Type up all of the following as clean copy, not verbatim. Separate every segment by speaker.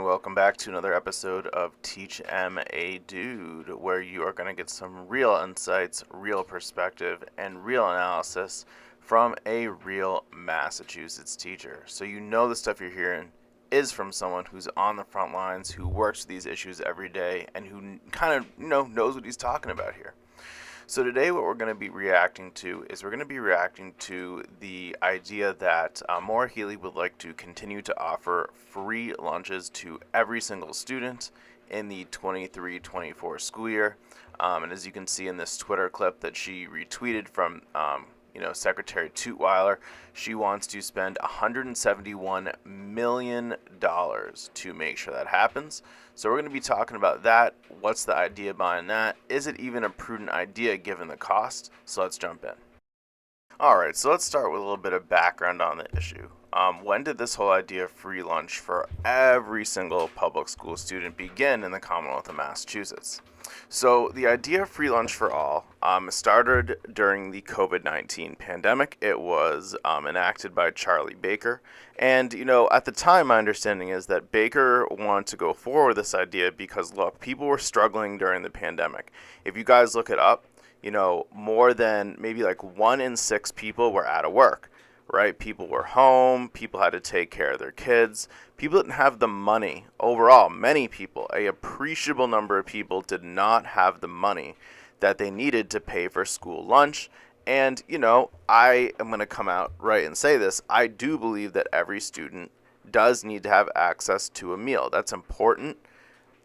Speaker 1: and welcome back to another episode of Teach a Dude, where you are going to get some real insights, real perspective, and real analysis from a real Massachusetts teacher. So you know the stuff you're hearing is from someone who's on the front lines, who works with these issues every day, and who kind of knows what he's talking about here. So today what we're going to be reacting to is the idea that Maura Healey would like to continue to offer free lunches to every single student in the 23-24 school year. And as you can see in this Twitter clip that she retweeted from Secretary Tutwiler, she wants to spend $171 million to make sure that happens. So we're going to be talking about that. What's the idea behind that? Is it even a prudent idea given the cost? So let's jump in. Alright, so let's start with a little bit of background on the issue. When did this whole idea of free lunch for every single public school student begin in the Commonwealth of Massachusetts? So the idea of free lunch for all started during the COVID-19 pandemic. It was enacted by Charlie Baker. And, at the time, my understanding is that Baker wanted to go forward with this idea because, look, people were struggling during the pandemic. If you guys look it up, more than maybe like 1 in 6 people were out of work, right? People were home, people had to take care of their kids, people didn't have the money. Overall, many people, a appreciable number of people did not have the money that they needed to pay for school lunch. And, I am going to come out right and say this. I do believe that every student does need to have access to a meal. That's important.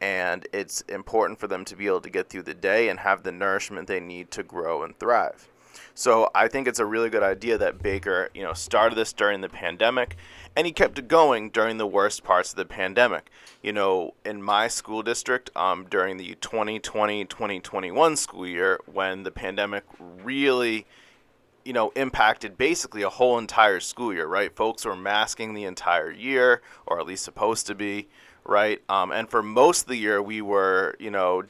Speaker 1: And it's important for them to be able to get through the day and have the nourishment they need to grow and thrive. So I think it's a really good idea that Baker, started this during the pandemic, and he kept it going during the worst parts of the pandemic. In my school district, during the 2020-2021 school year, when the pandemic really, impacted basically a whole entire school year, right? Folks were masking the entire year, or at least supposed to be. Right. And for most of the year, we were,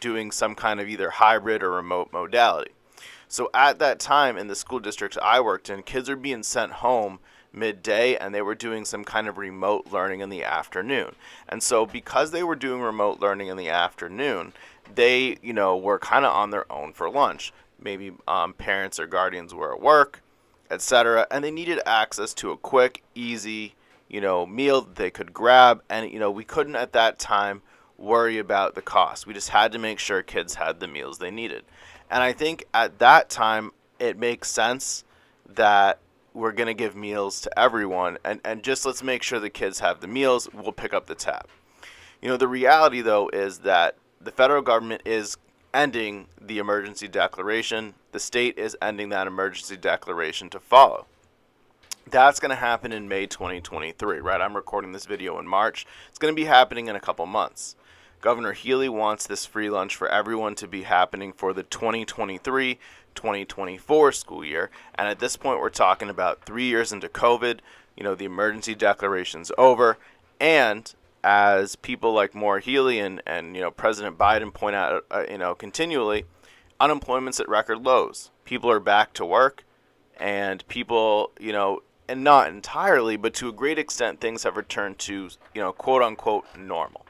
Speaker 1: doing some kind of either hybrid or remote modality. So at that time in the school district I worked in, kids were being sent home midday and they were doing some kind of remote learning in the afternoon. And so because they were doing remote learning in the afternoon, they, were kind of on their own for lunch. Maybe parents or guardians were at work, etc. And they needed access to a quick, easy, meal that they could grab. And, we couldn't at that time worry about the cost. We just had to make sure kids had the meals they needed. And I think at that time, it makes sense that we're going to give meals to everyone. And just let's make sure the kids have the meals. We'll pick up the tab. The reality, though, is that the federal government is ending the emergency declaration. The state is ending that emergency declaration to follow. That's going to happen in May 2023, right? I'm recording this video in March. It's going to be happening in a couple months. Governor Healey wants this free lunch for everyone to be happening for the 2023-2024 school year. And at this point, we're talking about 3 years into COVID. The emergency declaration's over. And as people like Maura Healey and President Biden point out, continually, unemployment's at record lows. People are back to work. And people, and not entirely, but to a great extent, things have returned to, quote unquote, normal.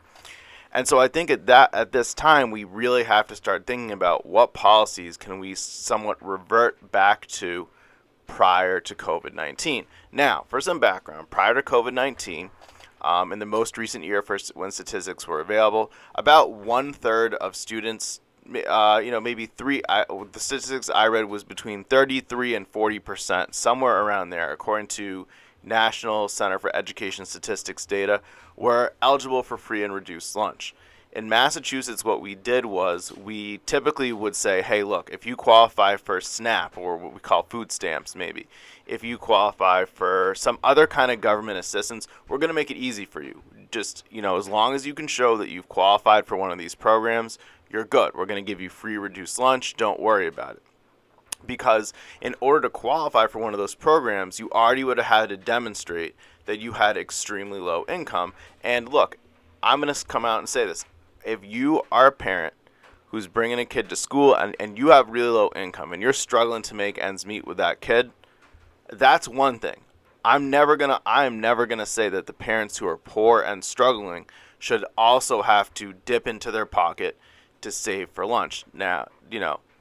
Speaker 1: And so I think at this time, we really have to start thinking about what policies can we somewhat revert back to prior to COVID-19. Now, for some background, prior to COVID-19, in the most recent year when statistics were available, about 1/3 of students, maybe the statistics I read was between 33 and 40%, somewhere around there, according to National Center for Education Statistics data, were eligible for free and reduced lunch. In Massachusetts, what we did was we typically would say, hey, look, if you qualify for SNAP, or what we call food stamps maybe, if you qualify for some other kind of government assistance, we're going to make it easy for you. Just, as long as you can show that you've qualified for one of these programs, you're good. We're going to give you free reduced lunch. Don't worry about it. Because in order to qualify for one of those programs, you already would have had to demonstrate that you had extremely low income. And look, I'm going to come out and say this. If you are a parent who's bringing a kid to school and you have really low income and you're struggling to make ends meet with that kid, that's one thing. I am never gonna say that the parents who are poor and struggling should also have to dip into their pocket to save for lunch. Now,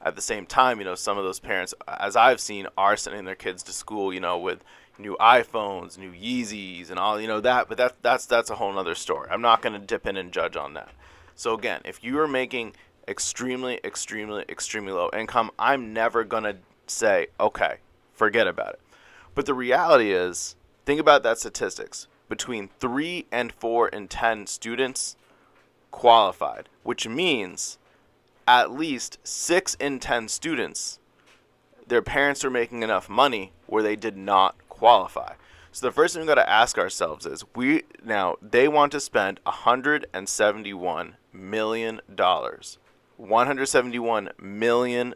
Speaker 1: at the same time, some of those parents, as I've seen, are sending their kids to school, with new iPhones, new Yeezys, and all, that. But that's a whole nother story. I'm not going to dip in and judge on that. So again, if you are making extremely, extremely, extremely low income, I'm never going to say, okay, forget about it. But the reality is, think about that statistics. Between 3 and 4 in 10 students qualified, which means at least 6 in 10 students, their parents are making enough money where they did not qualify. So the first thing we've got to ask ourselves is, they want to spend $171 million, $171 million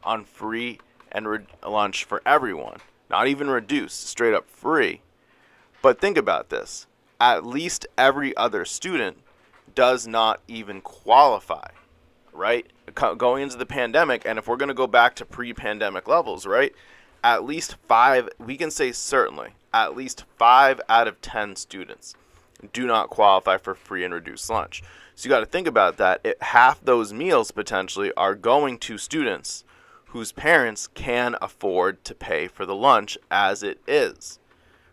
Speaker 1: on free and lunch for everyone. Not even reduced, straight up free. But think about this. At least every other student does not even qualify, right? Going into the pandemic, and if we're going to go back to pre-pandemic levels, right? At least 5, we can say certainly, at least 5 out of 10 students do not qualify for free and reduced lunch. So you got to think about that. Half those meals potentially are going to students whose parents can afford to pay for the lunch as it is,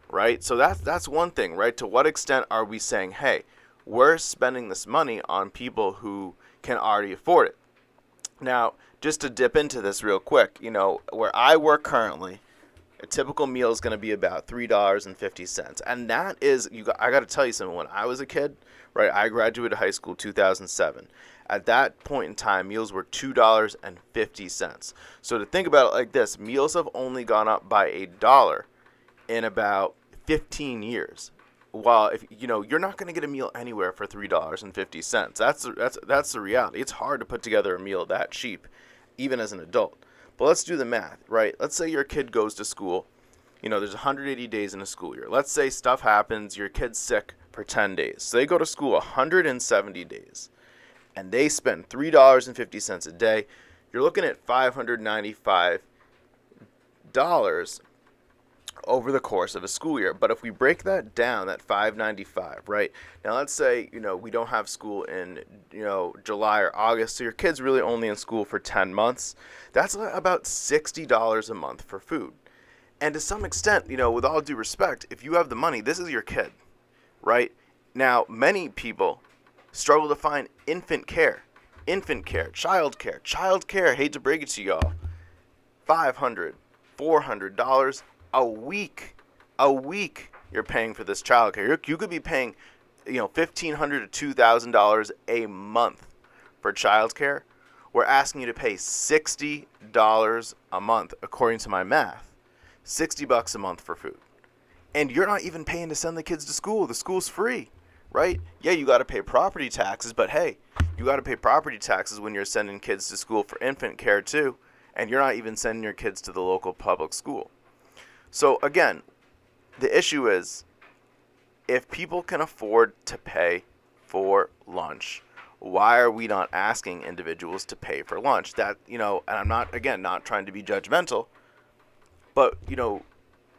Speaker 1: right? So that's one thing, right? To what extent are we saying, hey, we're spending this money on people who can already afford it? Now, just to dip into this real quick, where I work currently, a typical meal is going to be about $3.50. And that is, I got to tell you something, when I was a kid, right, I graduated high school 2007. At that point in time, meals were $2.50. So to think about it like this, meals have only gone up by $1 in about 15 years. While if you're not going to get a meal anywhere for $3.50. That's the reality. It's hard to put together a meal that cheap, even as an adult. But let's do the math, right? Let's say your kid goes to school. There's 180 days in a school year. Let's say stuff happens, your kid's sick for 10 days. So they go to school 170 days. And they spend $3.50 a day. You're looking at $595 over the course of a school year. But if we break that down, that $595, right? Now let's say, we don't have school in, July or August, so your kid's really only in school for 10 months. That's about $60 a month for food. And to some extent, with all due respect, if you have the money, this is your kid, right? Now, many people struggle to find infant care, child care, hate to break it to y'all, $500, $400 a week you're paying for this child care. You could be paying, $1,500 to $2,000 a month for child care. We're asking you to pay $60 a month, according to my math, $60 a month for food. And you're not even paying to send the kids to school. The school's free. Right? Yeah, you got to pay property taxes, but hey, you got to pay property taxes when you're sending kids to school for infant care too, and you're not even sending your kids to the local public school. So again, the issue is, if people can afford to pay for lunch, why are we not asking individuals to pay for lunch? That, and I'm not trying to be judgmental, but,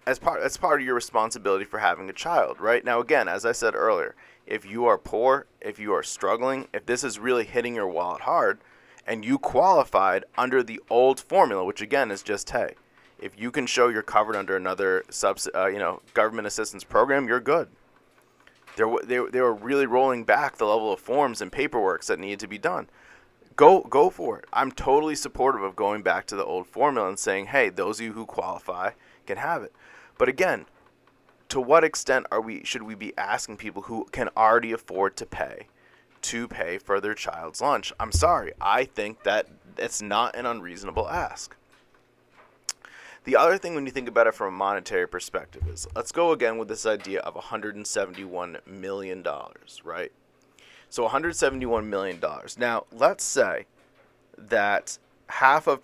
Speaker 1: as part of your responsibility for having a child, right? Now, again, as I said earlier, if you are poor, if you are struggling, if this is really hitting your wallet hard, and you qualified under the old formula, which again is just, hey, if you can show you're covered under another government assistance program, you're good. They were really rolling back the level of forms and paperwork that needed to be done. Go for it. I'm totally supportive of going back to the old formula and saying, hey, those of you who qualify can have it. But again, to what extent should we be asking people who can already afford to pay for their child's lunch? I'm sorry. I think that it's not an unreasonable ask. The other thing when you think about it from a monetary perspective is, let's go again with this idea of $171 million, right? So $171 million. Now, let's say that half of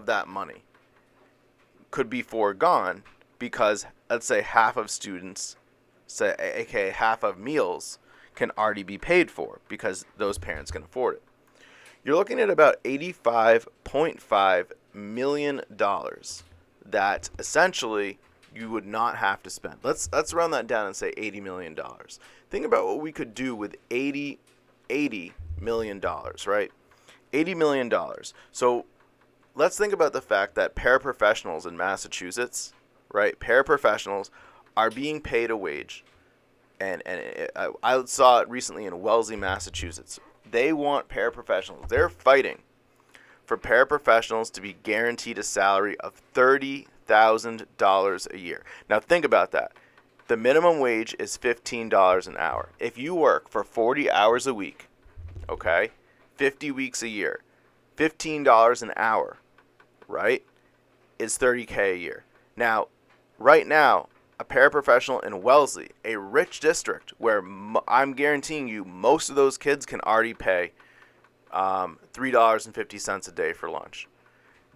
Speaker 1: that money could be foregone because, let's say, half of students, aka half of meals, can already be paid for because those parents can afford it. You're looking at about $85.5 million that essentially you would not have to spend. Let's round that down and say $80 million. Think about what we could do with $80 million, right? $80 million. So let's think about the fact that paraprofessionals in Massachusetts, right? Paraprofessionals are being paid a wage. And I saw it recently in Wellesley, Massachusetts. They want paraprofessionals. They're fighting for paraprofessionals to be guaranteed a salary of $30,000 a year. Now think about that. The minimum wage is $15 an hour. If you work for 40 hours a week, okay, 50 weeks a year, $15 an hour, right, is $30K a year. Now, right now, a paraprofessional in Wellesley, a rich district where I'm guaranteeing you most of those kids can already pay $3.50 a day for lunch.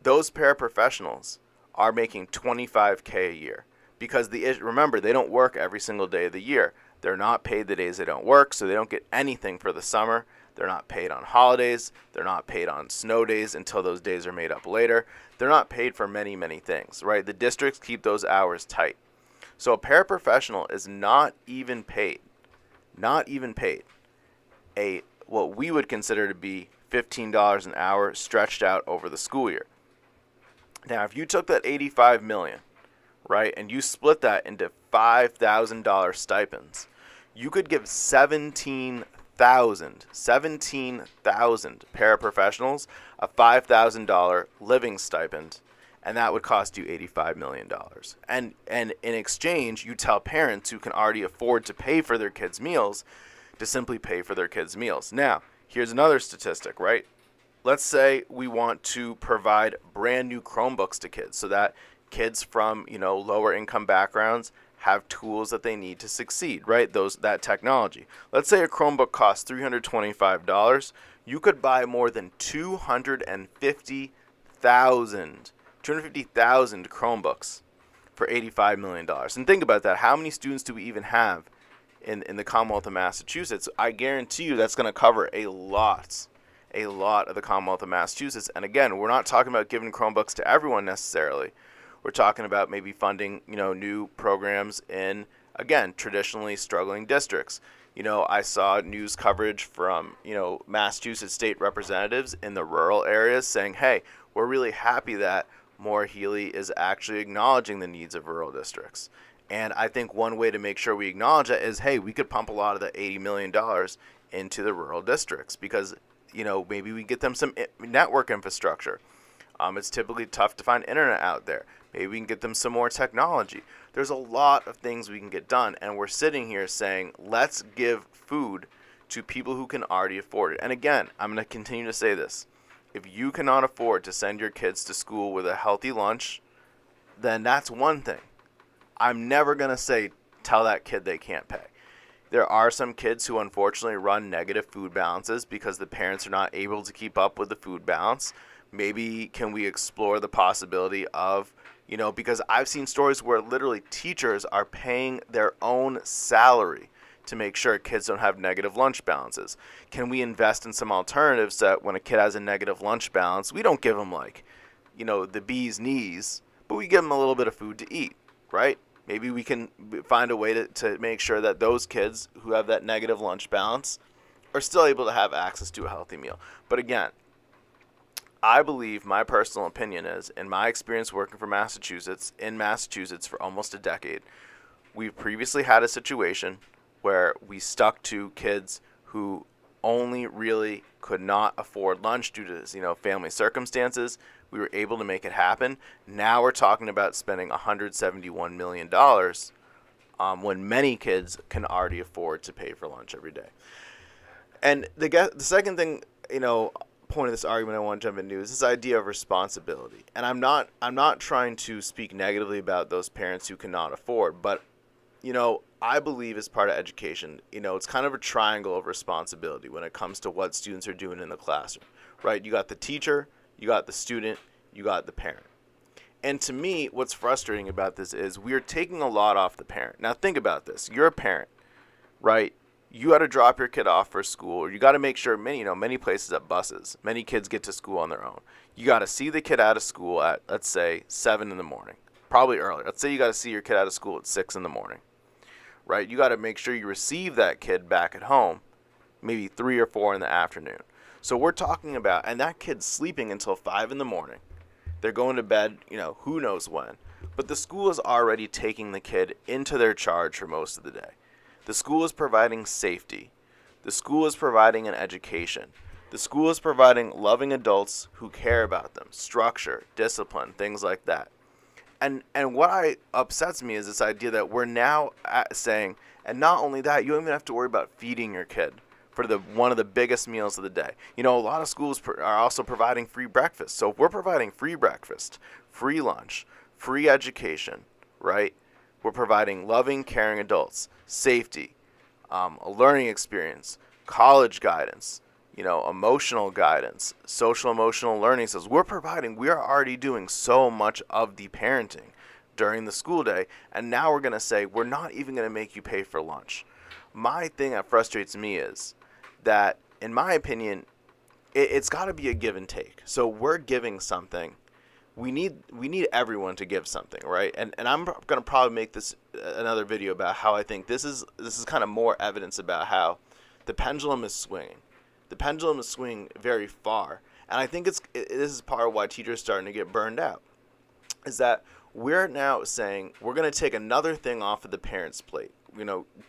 Speaker 1: Those paraprofessionals are making $25K a year because remember, they don't work every single day of the year. They're not paid the days they don't work, so they don't get anything for the summer. They're not paid on holidays. They're not paid on snow days until those days are made up later. They're not paid for many, many things, right? The districts keep those hours tight. So a paraprofessional is not even paid what we would consider to be $15 an hour stretched out over the school year. Now, if you took that $85 million, right, and you split that into $5,000 stipends, you could give 17,000 paraprofessionals a $5,000 living stipend, and that would cost you $85 million. And in exchange, you tell parents who can already afford to pay for their kids' meals to simply pay for their kids' meals. Now, here's another statistic, right? Let's say we want to provide brand new Chromebooks to kids so that kids from, lower income backgrounds have tools that they need to succeed, right? That technology. Let's say a Chromebook costs $325. You could buy more than 250,000 Chromebooks for $85 million. And think about that. How many students do we even have in the Commonwealth of Massachusetts? I guarantee you that's going to cover a lot of the Commonwealth of Massachusetts. And again, we're not talking about giving Chromebooks to everyone necessarily. We're talking about maybe funding, new programs in, again, traditionally struggling districts. I saw news coverage from, Massachusetts state representatives in the rural areas saying, hey, we're really happy that Maura Healey is actually acknowledging the needs of rural districts. And I think one way to make sure we acknowledge that is, hey, we could pump a lot of the $80 million into the rural districts because, maybe we get them some network infrastructure. It's typically tough to find internet out there. Maybe we can get them some more technology. There's a lot of things we can get done, and we're sitting here saying, let's give food to people who can already afford it. And again, I'm going to continue to say this. If you cannot afford to send your kids to school with a healthy lunch, then that's one thing. I'm never going to say tell that kid they can't pay. There are some kids who unfortunately run negative food balances because the parents are not able to keep up with the food balance. Maybe can we explore the possibility of, because I've seen stories where literally teachers are paying their own salary to make sure kids don't have negative lunch balances. Can we invest in some alternatives that when a kid has a negative lunch balance, we don't give them the bee's knees, but we give them a little bit of food to eat, right? Maybe we can find a way to make sure that those kids who have that negative lunch balance are still able to have access to a healthy meal. But again, I believe, my personal opinion is, in my experience working in Massachusetts for almost a decade, we've previously had a situation where we stuck to kids who only really could not afford lunch due to, family circumstances. We were able to make it happen. Now we're talking about spending $171 million when many kids can already afford to pay for lunch every day. And the second thing, point of this argument I want to jump into is this idea of responsibility. And I'm not trying to speak negatively about those parents who cannot afford, but I believe as part of education, it's kind of a triangle of responsibility when it comes to what students are doing in the classroom, right? You got the teacher, you got the student, you got the parent. And to me, what's frustrating about this is we are taking a lot off the parent. Now think about this. You're a parent, right? You got to drop your kid off for school, or you got to make sure many places have buses. Many kids get to school on their own. You got to see the kid out of school at, let's say, 7 in the morning, probably earlier. Let's say you got to see your kid out of school at 6 in the morning, right? You got to make sure you receive that kid back at home, maybe 3 or 4 in the afternoon. So we're talking about, and that kid's sleeping until 5 in the morning. They're going to bed, who knows when. But the school is already taking the kid into their charge for most of the day. The school is providing safety. The school is providing an education. The school is providing loving adults who care about them, structure, discipline, things like that. And what upsets me is this idea that we're now saying, and not only that, you don't even have to worry about feeding your kid for one of the biggest meals of the day. A lot of schools are also providing free breakfast. So if we're providing free breakfast, free lunch, free education, right? We're providing loving, caring adults, safety, a learning experience, college guidance, emotional guidance, social emotional learning skills. We are already doing so much of the parenting during the school day, and now we're going to say we're not even going to make you pay for lunch. My thing that frustrates me is that, in my opinion, it's got to be a give and take. So we're giving something. We need everyone to give something, right? And I'm going to probably make this another video about how I think this is kind of more evidence about how the pendulum is swinging. The pendulum is swinging very far, and I think this is part of why teachers are starting to get burned out, is that we're now saying we're going to take another thing off of the parents' plate.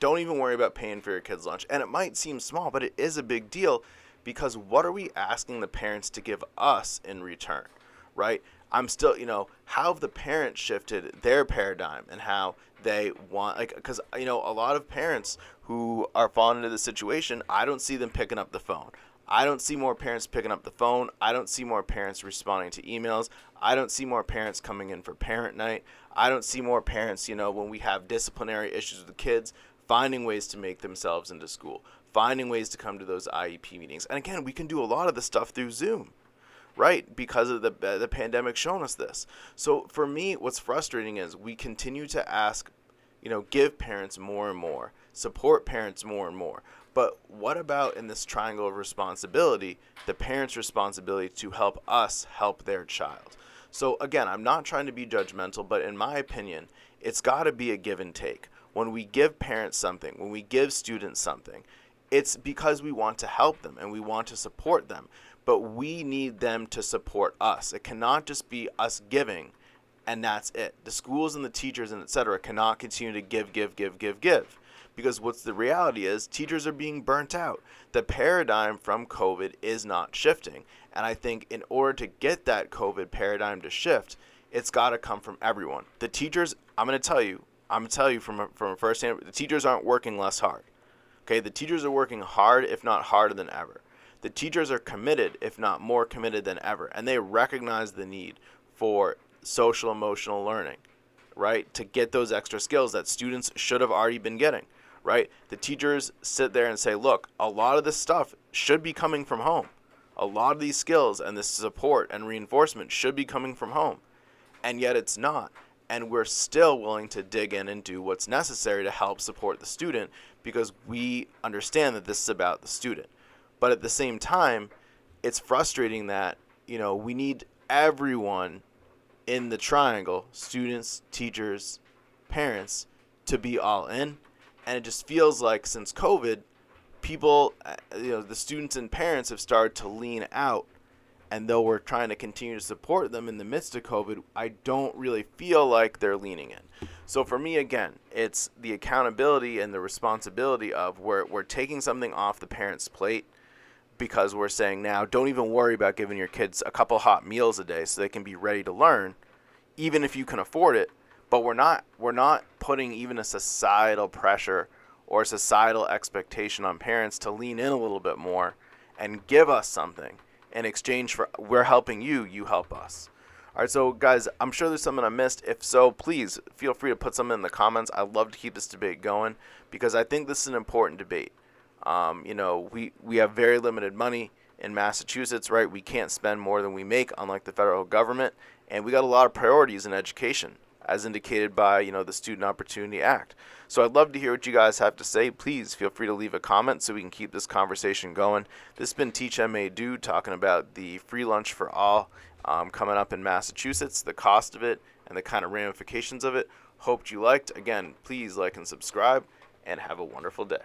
Speaker 1: Don't even worry about paying for your kids' lunch. And it might seem small, but it is a big deal, because what are we asking the parents to give us in return, right? I'm still, how have the parents shifted their paradigm and how they want, because, a lot of parents who are falling into this situation, I don't see them picking up the phone. I don't see more parents picking up the phone. I don't see more parents responding to emails. I don't see more parents coming in for parent night. I don't see more parents, when we have disciplinary issues with the kids, finding ways to make themselves into school, finding ways to come to those IEP meetings. And again, we can do a lot of this stuff through Zoom, right? Because of the pandemic showing us this. So for me, what's frustrating is we continue to ask, give parents more and more, support parents more and more. But what about in this triangle of responsibility, the parents' responsibility to help us help their child? So again, I'm not trying to be judgmental, but in my opinion, it's got to be a give and take. When we give parents something, when we give students something, it's because we want to help them and we want to support them. But we need them to support us. It cannot just be us giving and that's it. The schools and the teachers and et cetera cannot continue to give. Because what's the reality is teachers are being burnt out. The paradigm from COVID is not shifting. And I think in order to get that COVID paradigm to shift, it's got to come from everyone. The teachers, I'm going to tell you from firsthand, the teachers aren't working less hard. Okay, the teachers are working hard, if not harder than ever. The teachers are committed, if not more committed than ever. And they recognize the need for social emotional learning, right? To get those extra skills that students should have already been getting. Right? The teachers sit there and say, look, a lot of this stuff should be coming from home. A lot of these skills and this support and reinforcement should be coming from home. And yet it's not. And we're still willing to dig in and do what's necessary to help support the student because we understand that this is about the student. But at the same time, it's frustrating that, we need everyone in the triangle, students, teachers, parents, to be all in. And it just feels like since COVID, people, the students and parents have started to lean out. And though we're trying to continue to support them in the midst of COVID, I don't really feel like they're leaning in. So for me, again, it's the accountability and the responsibility of we're taking something off the parents' plate because we're saying now, don't even worry about giving your kids a couple hot meals a day so they can be ready to learn, even if you can afford it. But we're not putting even a societal pressure or a societal expectation on parents to lean in a little bit more and give us something in exchange for we're helping you, you help us. All right, so guys, I'm sure there's something I missed. If so, please feel free to put something in the comments. I'd love to keep this debate going because I think this is an important debate. We have very limited money in Massachusetts, right? We can't spend more than we make, unlike the federal government, and we got a lot of priorities in education as indicated by, the Student Opportunity Act. So I'd love to hear what you guys have to say. Please feel free to leave a comment so we can keep this conversation going. This has been Teach MA Dude talking about the free lunch for all coming up in Massachusetts, the cost of it, and the kind of ramifications of it. Hoped you liked. Again, please like and subscribe, and have a wonderful day.